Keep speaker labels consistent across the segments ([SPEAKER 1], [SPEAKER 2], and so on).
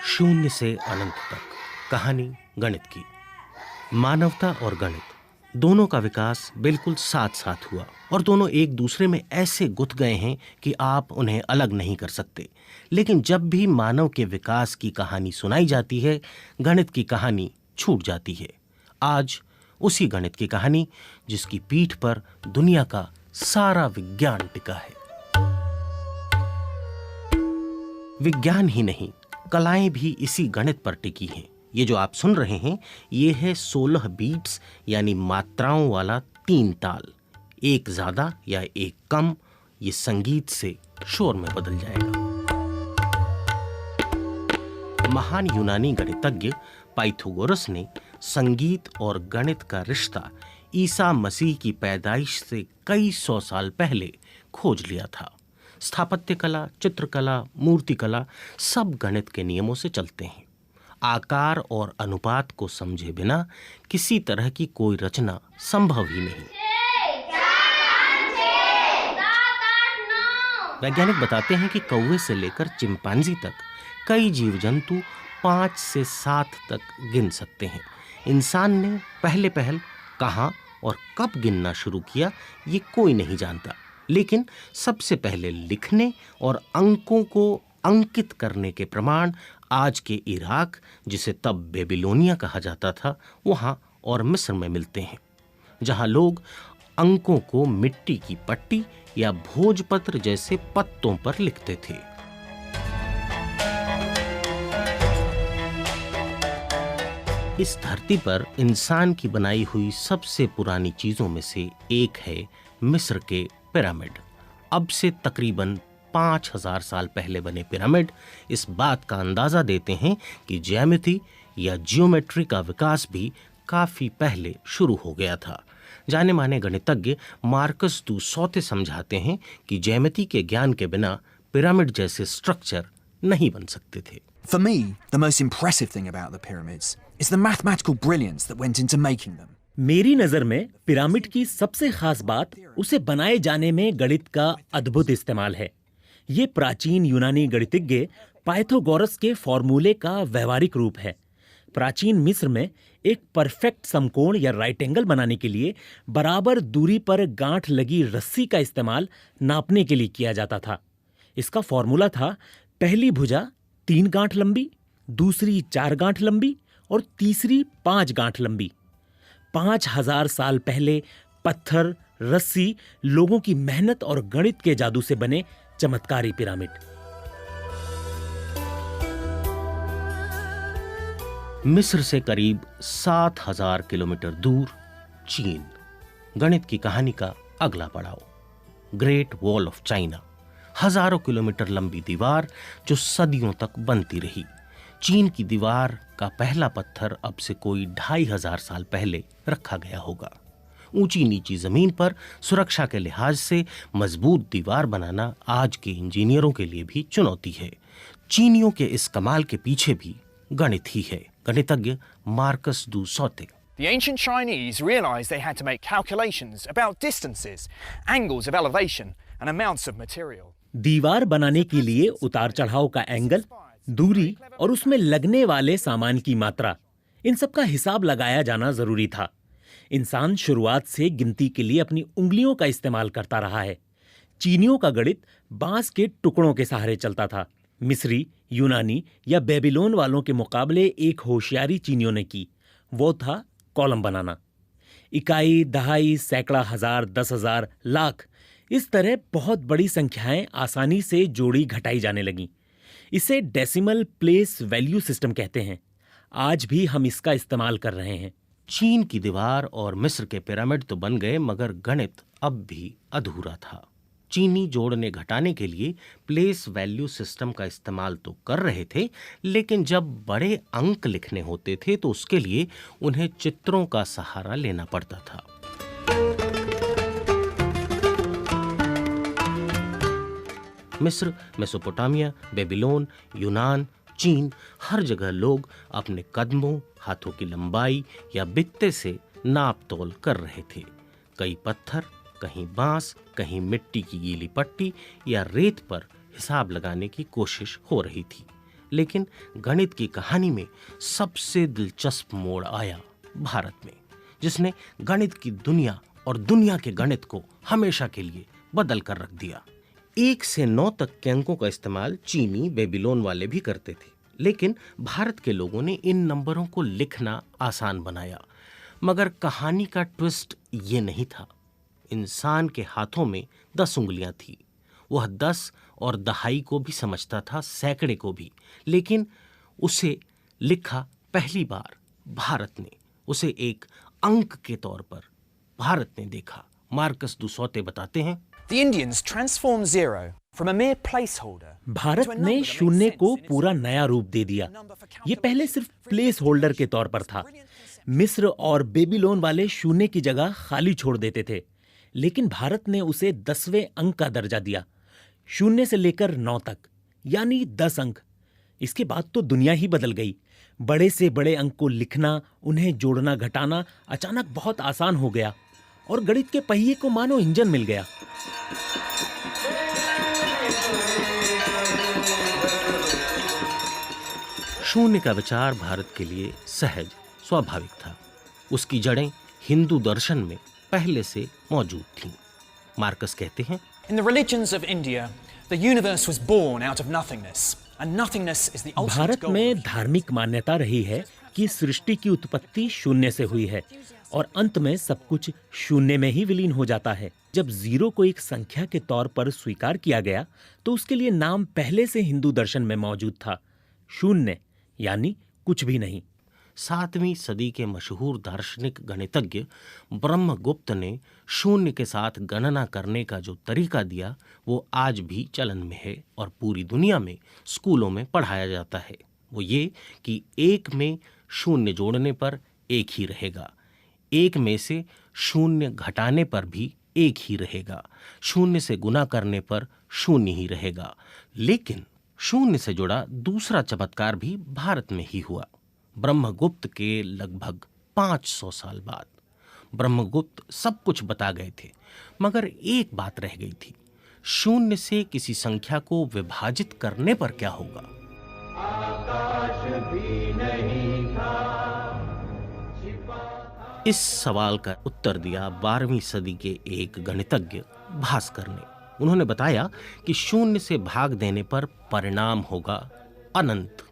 [SPEAKER 1] शून्य से अनंत तक कहानी गणित की। मानवता और गणित दोनों का विकास बिल्कुल साथ साथ हुआ और दोनों एक दूसरे में ऐसे गुथ गए हैं कि आप उन्हें अलग नहीं कर सकते। लेकिन जब भी मानव के विकास की कहानी सुनाई जाती है, गणित की कहानी छूट जाती है। आज उसी गणित की कहानी जिसकी पीठ पर दुनिया का सारा विज्ञान टिका है। विज्ञान ही नहीं, कलाएं भी इसी गणित पर टिकी हैं। ये जो आप सुन रहे हैं, ये है 16 बीट्स यानी मात्राओं वाला 3 ताल। एक ज्यादा या एक कम, ये संगीत से शोर में बदल जाएगा। महान यूनानी गणितज्ञ पाइथागोरस ने संगीत और गणित का रिश्ता ईसा मसीह की पैदाइश से कई सौ साल पहले खोज लिया था। स्थापत्य कला, चित्रकला, मूर्तिकला सब गणित के नियमों से चलते हैं। आकार और अनुपात को समझे बिना किसी तरह की कोई रचना संभव ही नहीं। वैज्ञानिक बताते हैं कि कौवे से लेकर चिंपांजी तक कई जीव जंतु 5 से 7 तक गिन सकते हैं। इंसान ने पहले कहां और कब गिनना शुरू किया, ये कोई नहीं जानता। लेकिन सबसे पहले लिखने और अंकों को अंकित करने के प्रमाण आज के इराक, जिसे तब बेबीलोनिया कहा जाता था, वहां और मिस्र में मिलते हैं, जहां लोग अंकों को मिट्टी की पट्टी या भोजपत्र जैसे पत्तों पर लिखते थे। इस धरती पर इंसान की बनाई हुई सबसे पुरानी चीजों में से एक है मिस्र के पिरामिड। अब से तकरीबन 5000 साल पहले बने पिरामिड इस बात का अंदाजा देते हैं कि ज्यामिति या जियोमेट्री का विकास भी काफी पहले शुरू हो गया था। जाने माने गणितज्ञ मार्कस दू सौते समझाते हैं कि ज्यामिति के ज्ञान के बिना पिरामिड जैसे स्ट्रक्चर नहीं बन सकते थे।
[SPEAKER 2] For me, the most impressive thing about the pyramids is the mathematical brilliance that went into making them.
[SPEAKER 3] मेरी नजर में पिरामिड की सबसे खास बात उसे बनाए जाने में गणित का अद्भुत इस्तेमाल है। ये प्राचीन यूनानी गणितज्ञ पाइथागोरस के फॉर्मूले का व्यवहारिक रूप है। प्राचीन मिस्र में एक परफेक्ट समकोण या राइट एंगल बनाने के लिए बराबर दूरी पर गांठ लगी रस्सी का इस्तेमाल नापने के लिए किया जाता था। इसका फॉर्मूला था, पहली भुजा 3 गांठ लंबी, दूसरी 4 गांठ लंबी और तीसरी 5 गांठ लंबी। 5000 साल पहले पत्थर, रस्सी, लोगों की मेहनत और गणित के जादू से बने चमत्कारी पिरामिड।
[SPEAKER 1] मिस्र से करीब 7000 किलोमीटर दूर चीन। गणित की कहानी का अगला पड़ाव, ग्रेट वॉल ऑफ चाइना। हजारों किलोमीटर लंबी दीवार जो सदियों तक बनती रही। चीन की दीवार का पहला पत्थर अब से कोई 2500 साल पहले रखा गया होगा। ऊंची नीची जमीन पर सुरक्षा के लिहाज से मजबूत दीवार बनाना आज के इंजीनियरों के लिए भी चुनौती है। चीनियों के इस कमाल के पीछे भी गणित ही है। गणितज्ञ मार्कस दू saute.
[SPEAKER 4] The ancient Chinese realized they had to make calculations about distances, angles of elevation, and amounts of material.
[SPEAKER 3] दीवार बनाने के लिए उतार चढ़ाव का एंगल, दूरी और उसमें लगने वाले सामान की मात्रा, इन सब का हिसाब लगाया जाना जरूरी था। इंसान शुरुआत से गिनती के लिए अपनी उंगलियों का इस्तेमाल करता रहा है। चीनियों का गणित बांस के टुकड़ों के सहारे चलता था। मिस्री, यूनानी या बेबीलोन वालों के मुकाबले एक होशियारी चीनियों ने की, वो था कॉलम बनाना। इकाई, दहाई, सैकड़ा, हजार, 10,000, लाख, इस तरह बहुत बड़ी संख्याएं आसानी से जोड़ी घटाई जाने लगीं। इसे डेसिमल प्लेस वैल्यू सिस्टम कहते हैं। आज भी हम इसका इस्तेमाल कर रहे हैं।
[SPEAKER 1] चीन की दीवार और मिस्र के पिरामिड तो बन गए, मगर गणित अब भी अधूरा था। चीनी जोड़ने घटाने के लिए प्लेस वैल्यू सिस्टम का इस्तेमाल तो कर रहे थे, लेकिन जब बड़े अंक लिखने होते थे तो उसके लिए उन्हें चित्रों का सहारा लेना पड़ता था। मिस्र, मेसोपोटामिया, बेबीलोन, यूनान, चीन, हर जगह लोग अपने कदमों, हाथों की लंबाई या बित्ते से नाप तोल कर रहे थे। कई पत्थर, कहीं बांस, कहीं मिट्टी की गीली पट्टी या रेत पर हिसाब लगाने की कोशिश हो रही थी। लेकिन गणित की कहानी में सबसे दिलचस्प मोड़ आया भारत में, जिसने गणित की दुनिया और दुनिया के गणित को हमेशा के लिए बदल कर रख दिया। 1 से 9 तक के अंकों का इस्तेमाल चीनी बेबीलोन वाले भी करते थे, लेकिन भारत के लोगों ने इन नंबरों को लिखना आसान बनाया। मगर कहानी का ट्विस्ट ये नहीं था। इंसान के हाथों में 10 उंगलियां थी। वह 10 और दहाई को भी समझता था, सैकड़े को भी, लेकिन उसे लिखा पहली बार भारत ने, उसे एक अंक के तौर पर भारत ने देखा। मार्कस दुसौते बताते हैं,
[SPEAKER 4] The Indians transformed zero from a mere placeholder.
[SPEAKER 3] Bharat ने शून्य को पूरा नया रूप दे दिया। ये पहले सिर्फ प्लेस होल्डर के तौर पर था। मिस्र और बेबीलोन वाले शून्य की जगह खाली छोड़ देते थे, लेकिन भारत ने उसे 10वें अंक का दर्जा दिया, 0 से लेकर 9 तक, यानी 10 अंक। इसके बाद तो दुनिया ही बदल गई। बड़े से बड़े अंक को लिखना, उन्हें जोड़ना घटाना अचानक बहुत आसान हो गया और गणित के पहिए को मानो इंजन मिल गया।
[SPEAKER 1] शून्य का विचार भारत के लिए सहज, स्वाभाविक था। उसकी जड़ें हिंदू दर्शन में पहले से मौजूद थीं। मार्कस कहते हैं,
[SPEAKER 4] In the religions of India, the universe was born out of nothingness, and nothingness is the ultimate
[SPEAKER 3] Bharat
[SPEAKER 4] goal.
[SPEAKER 3] में धार्मिक मान्यता रही है कि सृष्टि की उत्पत्ति शून्य से हुई है और अंत में सब कुछ शून्य में ही विलीन हो जाता है। जब जीरो को एक संख्या के तौर पर स्वीकार किया गया तो उसके लिए नाम पहले से हिंदू दर्शन में मौजूद था, शून्य, यानी कुछ भी नहीं।
[SPEAKER 1] 7वीं सदी के मशहूर दार्शनिक गणितज्ञ ब्रह्मगुप्त ने शून्य के साथ गणना करने का जो तरीका दिया वो आज भी चलन में है और पूरी दुनिया में स्कूलों में पढ़ाया जाता है। वो ये कि 1 में शून्य जोड़ने पर 1 ही रहेगा, 1 में से शून्य घटाने पर भी 1 ही रहेगा, 0 से गुना करने पर 0 ही रहेगा। लेकिन शून्य से जुड़ा दूसरा चमत्कार भी भारत में ही हुआ। ब्रह्मगुप्त के लगभग 500 साल बाद ब्रह्मगुप्त सब कुछ बता गए थे, मगर एक बात रह गई थी, 0 से किसी संख्या को विभाजित करने पर क्या होगा। इस सवाल का उत्तर दिया 12वीं सदी के एक गणितज्ञ भास्कर ने। उन्होंने बताया कि 0 से भाग देने पर परिणाम होगा अनंत।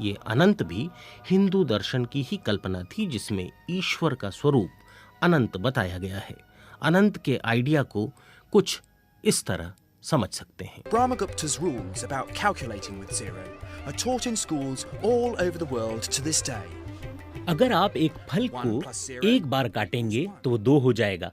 [SPEAKER 1] ये अनंत भी हिंदू दर्शन की ही कल्पना थी, जिसमें ईश्वर का स्वरूप अनंत बताया गया है। अनंत के आइडिया को कुछ इस तरह समझ सकते हैं।
[SPEAKER 2] Brahmagupta's rules about calculating with zero are taught in schools all over the world to this day.
[SPEAKER 3] अगर आप एक फल को एक बार काटेंगे तो वो 2 हो जाएगा।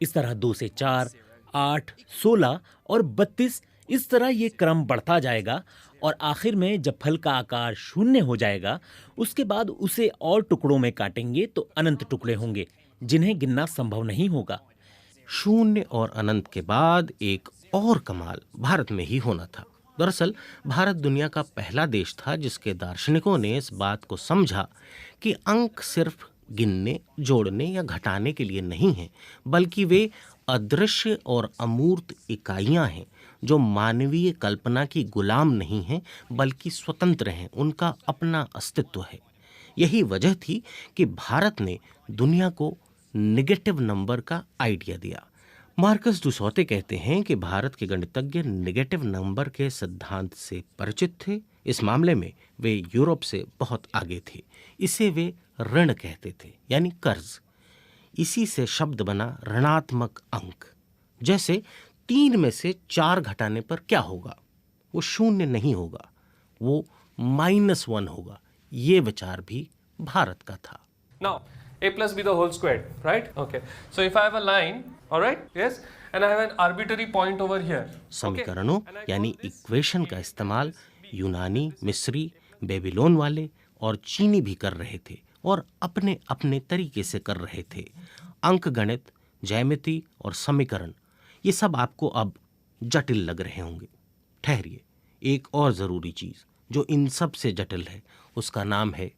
[SPEAKER 3] इस तरह 2 से 4, 8, 16 और 32, इस तरह ये क्रम बढ़ता जाएगा और आखिर में जब फल का आकार 0 हो जाएगा, उसके बाद उसे और टुकड़ों में काटेंगे तो अनंत टुकड़े होंगे जिन्हें गिनना संभव नहीं होगा।
[SPEAKER 1] 0 और अनंत के बाद एक और कमाल भारत में ही होना था। दरअसल भारत दुनिया का पहला देश था जिसके दार्शनिकों ने इस बात को समझा कि अंक सिर्फ गिनने, जोड़ने या घटाने के लिए नहीं हैं, बल्कि वे अदृश्य और अमूर्त इकाइयां हैं जो मानवीय कल्पना की गुलाम नहीं हैं बल्कि स्वतंत्र हैं, उनका अपना अस्तित्व है। यही वजह थी कि भारत ने दुनिया को नेगेटिव नंबर का आइडिया दिया। मार्कस दुसौते कहते हैं कि भारत के गणितज्ञ नेगेटिव नंबर के सिद्धांत से परिचित थे। इस मामले में वे यूरोप से बहुत आगे थे। इसे वे ऋण कहते थे, यानी कर्ज। इसी से शब्द बना ऋणात्मक अंक। जैसे 3 में से 4 घटाने पर क्या होगा, वो 0 नहीं होगा, वो -1 होगा। ये विचार भी भारत का था।
[SPEAKER 5] Now, a plus b the whole squared, right? Okay. So if I have a line, all right, yes, and I have an arbitrary point over here.
[SPEAKER 1] समीकरणों यानी इक्वेशन का इस्तेमाल यूनानी, मिस्री, बेबीलोन वाले और चीनी भी कर रहे थे और अपने अपने तरीके से कर रहे थे। अंक गणित, ज्यामिति और समीकरण, ये सब आपको अब जटिल लग रहे होंगे। ठहरिए, एक और ज़रूरी चीज़ जो इन सब से जटिल है उसका नाम है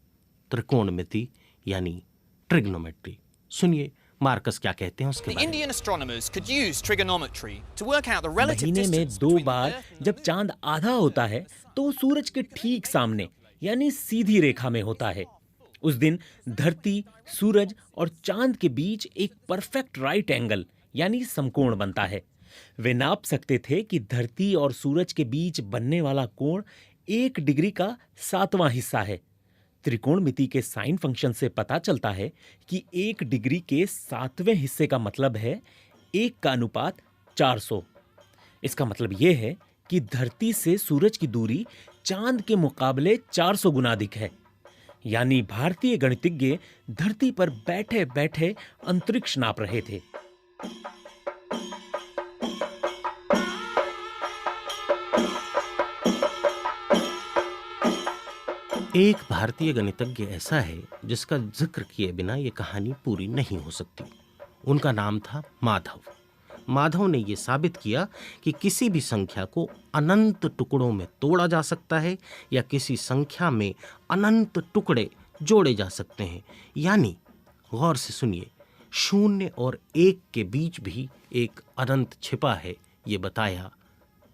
[SPEAKER 1] त्रिकोणमिति यानी ट्रिग्नोमेट्री। सुनिए मार्कस क्या कहते हैं उसके
[SPEAKER 4] The
[SPEAKER 1] बारे में।
[SPEAKER 4] Indian astronomers could use trigonometry to work out the relative
[SPEAKER 3] महीने में
[SPEAKER 4] distance
[SPEAKER 3] 2
[SPEAKER 4] between the
[SPEAKER 3] bar
[SPEAKER 4] Earth
[SPEAKER 3] जब चांद आधा होता है तो वो सूरज के ठीक सामने यानी सीधी रेखा में होता है। उस दिन धरती, सूरज और चांद के बीच एक परफेक्ट राइट एंगल यानी समकोण बनता है। वे नाप सकते थे कि धरती और सूरज के बीच बनने वाला कोण 1 डिग्री का 7वां हिस्सा है। त्रिकोणमिति के साइन फंक्शन से पता चलता है कि 1 डिग्री के 7वें हिस्से का मतलब है 1 का अनुपात 400। इसका मतलब यह है कि धरती से सूरज की दूरी चांद के मुकाबले 400 गुना अधिक है। यानी भारतीय गणितज्ञ धरती पर बैठे बैठे अंतरिक्ष नाप रहे थे।
[SPEAKER 1] एक भारतीय गणितज्ञ ऐसा है जिसका जिक्र किए बिना यह कहानी पूरी नहीं हो सकती। उनका नाम था माधव। माधव ने यह साबित किया कि किसी भी संख्या को अनंत टुकड़ों में तोड़ा जा सकता है या किसी संख्या में अनंत टुकड़े जोड़े जा सकते हैं। यानी गौर से सुनिए, 0 और 1 के बीच भी एक अनंत छिपा है, ये बताया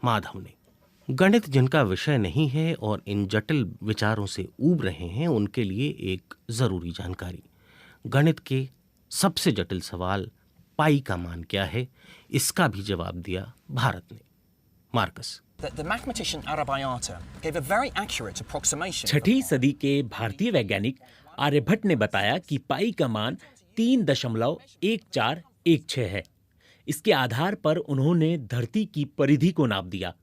[SPEAKER 1] माधव ने। गणित जिनका विषय नहीं है और इन जटिल विचारों से ऊब रहे हैं, उनके लिए एक जरूरी जानकारी। गणित के सबसे जटिल सवाल पाई का मान क्या है, इसका भी जवाब दिया भारत ने। Marcus.
[SPEAKER 4] The mathematician Arabayata gave a very accurate approximation.
[SPEAKER 3] 6ठी सदी के भारतीय वैज्ञानिक आर्यभट्ट ने बताया कि पाई का मान 3.1416 है। इसके आधार पर उन्होंने धरती की परिधि को नाप दिया।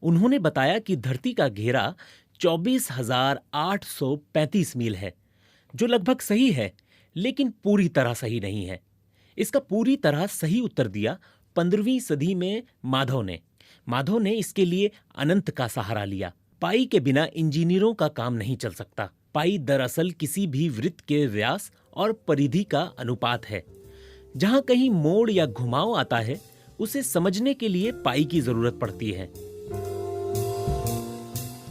[SPEAKER 3] उन्होंने बताया कि धरती का घेरा 24,835 मील है, जो लगभग सही है, लेकिन पूरी तरह सही नहीं है। इसका पूरी तरह सही उत्तर दिया 15वीं सदी में माधव ने। माधव ने इसके लिए अनंत का सहारा लिया। पाई के बिना इंजीनियरों का काम नहीं चल सकता। पाई दरअसल किसी भी वृत्त के व्यास और परिधि का अनुपात है। जहां कहीं मोड़ या घुमाव आता है, उसे समझने के लिए पाई की जरूरत पड़ती है।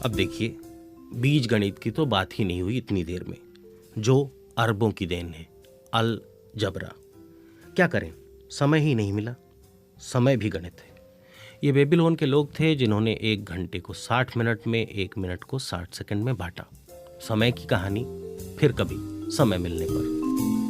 [SPEAKER 1] अब देखिए, बीज गणित की तो बात ही नहीं हुई इतनी देर में, जो अरबों की देन है, अल जबरा। क्या करें, समय ही नहीं मिला। समय भी गणित है। ये बेबीलोन के लोग थे जिन्होंने 1 घंटे को 60 मिनट में, 1 मिनट को 60 सेकंड में बांटा। समय की कहानी फिर कभी समय मिलने पर।